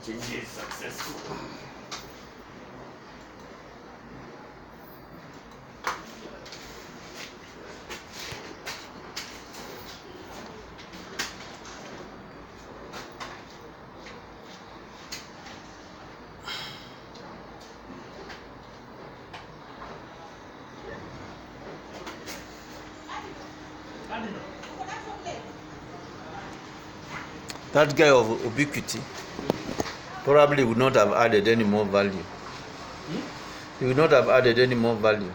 Change is successful. That guy of ubiquity probably would not have added any more value. He would not have added any more value.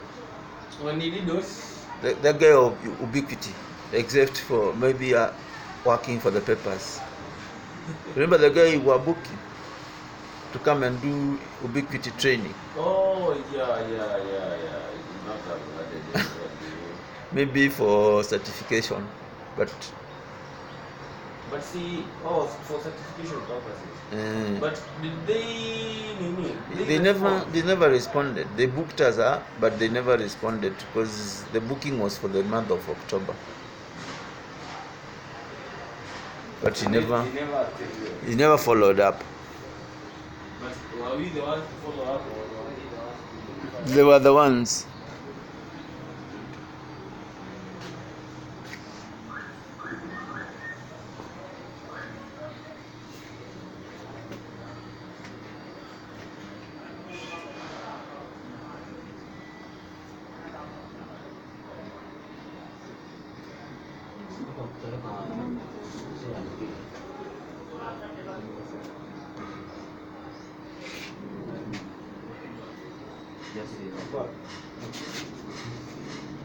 When he did those? The guy of ubiquity, except for maybe working for the papers. Remember the guy you were booking to come and do ubiquity training? Oh, yeah. He did not have added any value. Maybe for certification, but see, for certification purposes. But did they never responded. They booked us up, but they never responded because the booking was for the month of October. But he never followed up. But were we the ones to follow up, or were we the ones to... They were the ones.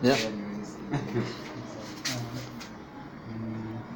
Yeah.